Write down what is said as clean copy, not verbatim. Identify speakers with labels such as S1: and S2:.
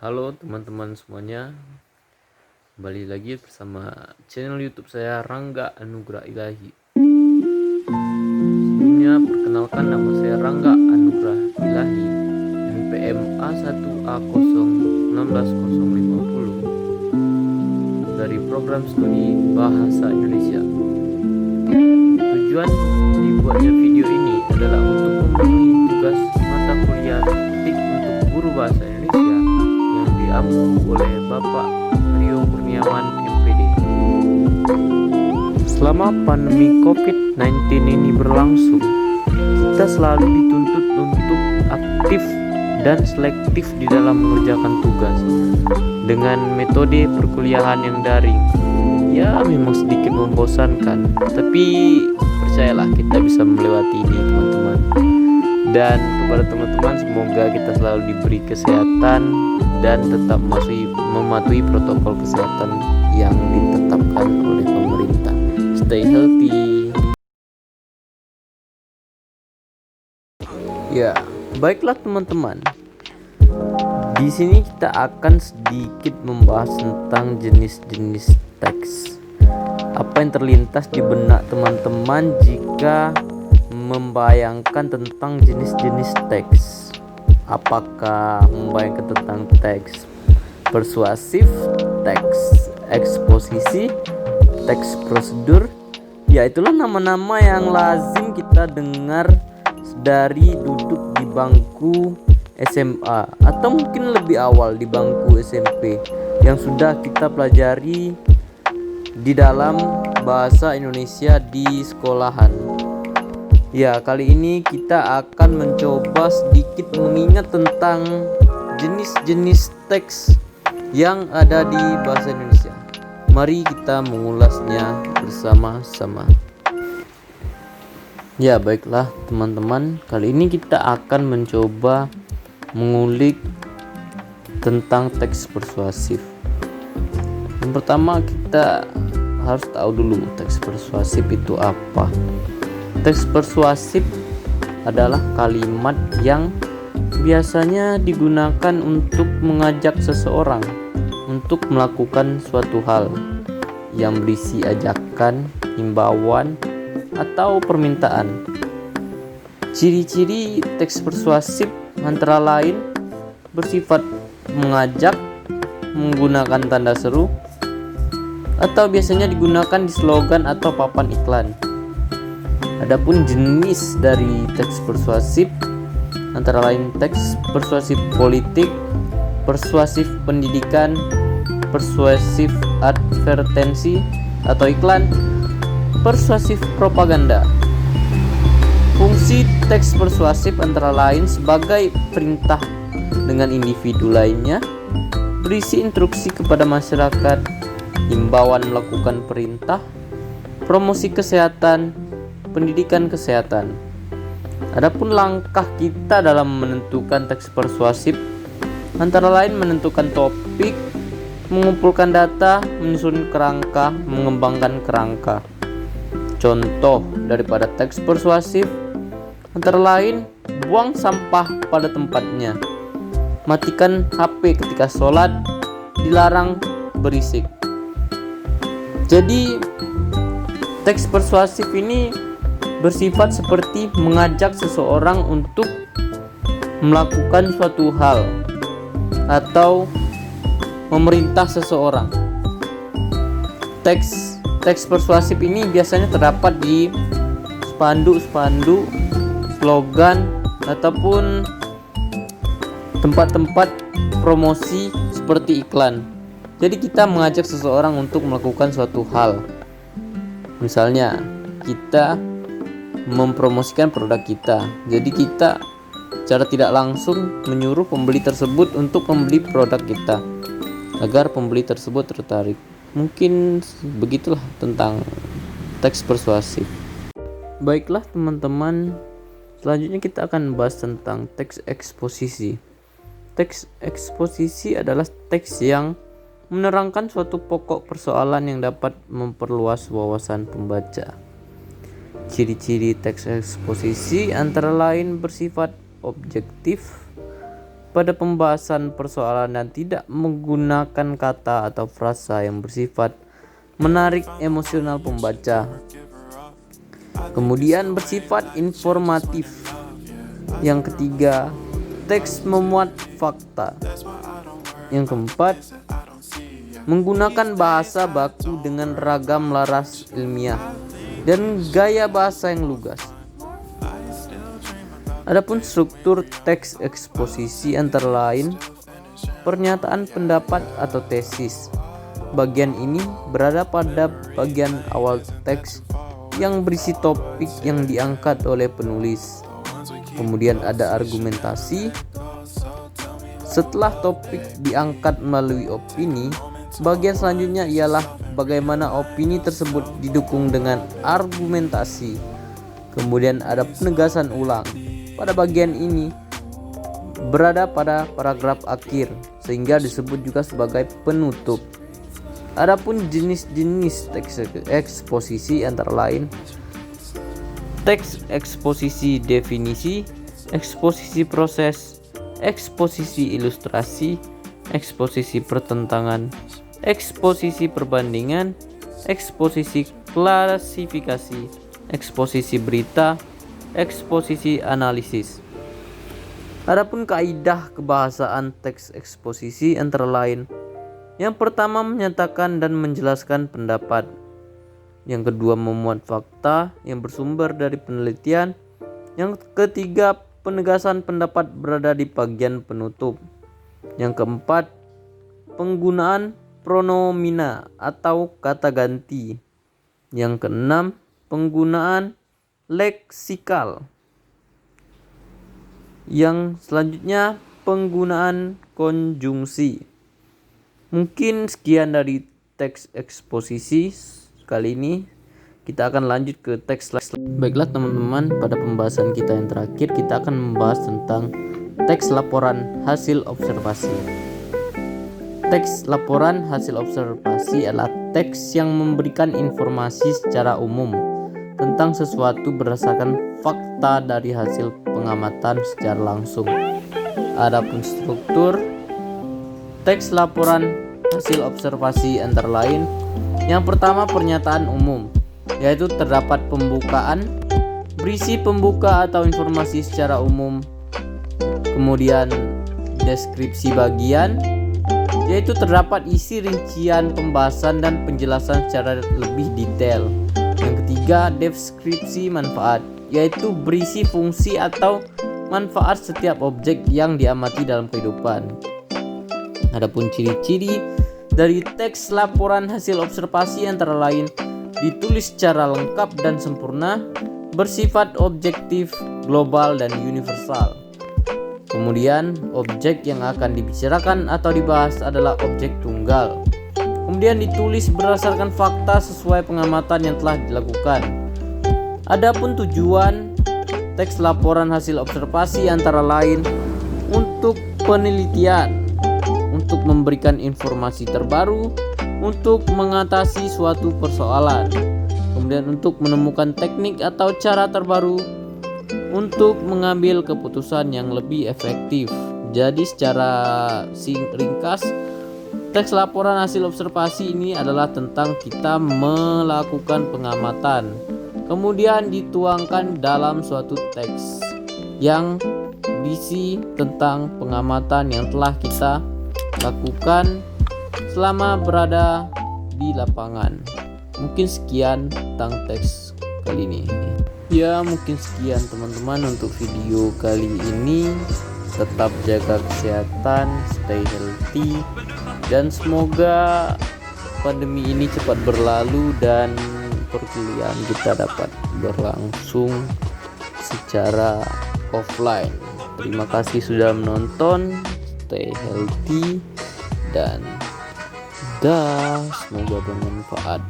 S1: Halo teman-teman semuanya, kembali lagi bersama channel YouTube saya Rangga Anugrah Ilahi. Sebelumnya perkenalkan, nama saya Rangga Anugrah Ilahi, NPM A1A016050 dari program studi Bahasa Indonesia. Tujuan dibuatnya video ini adalah untuk memenuhi tugas mata kuliah TIK untuk guru bahasa Indonesia yang diampu oleh Bapak Rio Kurniawan MPD. Selama pandemi COVID-19 ini berlangsung, kita selalu dituntut untuk aktif dan selektif di dalam mengerjakan tugas dengan metode perkuliahan yang daring. Ya, memang sedikit membosankan, tapi percayalah kita bisa melewati ini, teman-teman. Dan kepada teman-teman, semoga kita selalu diberi kesehatan dan tetap mematuhi protokol kesehatan yang ditetapkan oleh pemerintah. Stay healthy. Ya, baiklah teman-teman. Di sini kita akan sedikit membahas tentang jenis-jenis teks. Apa yang terlintas di benak teman-teman jika membayangkan tentang jenis-jenis teks? Apakah membayangkan tentang teks persuasif, teks eksposisi, teks prosedur? Ya, itulah nama-nama yang lazim kita dengar dari duduk di bangku SMA atau mungkin lebih awal di bangku SMP yang sudah kita pelajari di dalam bahasa Indonesia di sekolahan. Ya, kali ini kita akan mencoba sedikit mengingat tentang jenis-jenis teks yang ada di bahasa Indonesia. Mari kita mengulasnya bersama-sama. Ya, baiklah teman-teman, kali ini kita akan mencoba mengulik tentang teks persuasif. Yang pertama, kita harus tahu dulu teks persuasif itu apa. Teks persuasif adalah kalimat yang biasanya digunakan untuk mengajak seseorang untuk melakukan suatu hal yang berisi ajakan, himbauan, atau permintaan. Ciri-ciri teks persuasif antara lain bersifat mengajak, menggunakan tanda seru, atau biasanya digunakan di slogan atau papan iklan. Adapun jenis dari teks persuasif antara lain teks persuasif politik, persuasif pendidikan, persuasif advertensi atau iklan, persuasif propaganda. Fungsi teks persuasif antara lain sebagai perintah dengan individu lainnya, berisi instruksi kepada masyarakat, himbauan melakukan perintah, promosi kesehatan, pendidikan kesehatan. Adapun langkah kita dalam menentukan teks persuasif antara lain menentukan topik, mengumpulkan data, menyusun kerangka, mengembangkan kerangka. Contoh daripada teks persuasif antara lain buang sampah pada tempatnya, matikan HP ketika sholat, dilarang berisik. Jadi teks persuasif ini bersifat seperti mengajak seseorang untuk melakukan suatu hal atau memerintah seseorang. Teks persuasif ini biasanya terdapat di spanduk-spanduk, slogan, ataupun tempat-tempat promosi seperti iklan. Jadi kita mengajak seseorang untuk melakukan suatu hal. Misalnya kita mempromosikan produk kita. Jadi kita secara tidak langsung menyuruh pembeli tersebut untuk membeli produk kita agar pembeli tersebut tertarik. Mungkin begitulah tentang teks persuasif. Baiklah teman-teman, selanjutnya kita akan bahas tentang teks eksposisi. Teks eksposisi adalah teks yang menerangkan suatu pokok persoalan yang dapat memperluas wawasan pembaca. Ciri-ciri teks eksposisi antara lain bersifat objektif, pada pembahasan persoalan dan tidak menggunakan kata atau frasa yang bersifat menarik emosional pembaca. Kemudian bersifat informatif. Yang ketiga, teks memuat fakta. Yang keempat, menggunakan bahasa baku dengan ragam laras ilmiah dan gaya bahasa yang lugas. Adapun struktur teks eksposisi antara lain pernyataan pendapat atau tesis. Bagian ini berada pada bagian awal teks yang berisi topik yang diangkat oleh penulis. Kemudian ada argumentasi. Setelah topik diangkat melalui opini, bagian selanjutnya ialah bagaimana opini tersebut didukung dengan argumentasi. Kemudian ada penegasan ulang. Pada bagian ini berada pada paragraf akhir sehingga disebut juga sebagai penutup. Adapun jenis-jenis teks eksposisi antara lain teks eksposisi definisi, eksposisi proses, eksposisi ilustrasi, eksposisi pertentangan, eksposisi perbandingan, eksposisi klasifikasi, eksposisi berita, eksposisi analisis. Adapun kaidah kebahasaan teks eksposisi antara lain, yang pertama menyatakan dan menjelaskan pendapat. Yang kedua memuat fakta yang bersumber dari penelitian. Yang ketiga penegasan pendapat berada di bagian penutup. Yang keempat penggunaan pronomina atau kata ganti. Yang keenam penggunaan leksikal. Yang selanjutnya penggunaan konjungsi. Mungkin sekian dari teks eksposisi kali ini. Kita akan lanjut ke teks. Baiklah teman-teman, pada pembahasan kita yang terakhir kita akan membahas tentang teks laporan hasil observasi. Teks laporan hasil observasi adalah teks yang memberikan informasi secara umum tentang sesuatu berdasarkan fakta dari hasil pengamatan secara langsung. Adapun struktur teks laporan hasil observasi antara lain, yang pertama pernyataan umum, yaitu terdapat pembukaan, berisi pembuka atau informasi secara umum. Kemudian deskripsi bagian, yaitu terdapat isi rincian pembahasan dan penjelasan secara lebih detail. Yang ketiga deskripsi manfaat, yaitu berisi fungsi atau manfaat setiap objek yang diamati dalam kehidupan. Adapun ciri-ciri dari teks laporan hasil observasi antara lain ditulis secara lengkap dan sempurna, bersifat objektif, global, dan universal. Kemudian objek yang akan dibicarakan atau dibahas adalah objek tunggal. Kemudian ditulis berdasarkan fakta sesuai pengamatan yang telah dilakukan. Adapun tujuan teks laporan hasil observasi antara lain untuk penelitian, untuk memberikan informasi terbaru, untuk mengatasi suatu persoalan, kemudian untuk menemukan teknik atau cara terbaru untuk mengambil keputusan yang lebih efektif. Jadi secara ringkas, teks laporan hasil observasi ini adalah tentang kita melakukan pengamatan, kemudian dituangkan dalam suatu teks yang berisi tentang pengamatan yang telah kita lakukan selama berada di lapangan. Mungkin sekian tentang teks kali ini. Ya, mungkin sekian teman-teman untuk video kali ini. Tetap jaga kesehatan, stay healthy, dan semoga pandemi ini cepat berlalu dan perkuliahan kita dapat berlangsung secara offline. Terima kasih sudah menonton. Stay healthy dan semoga bermanfaat.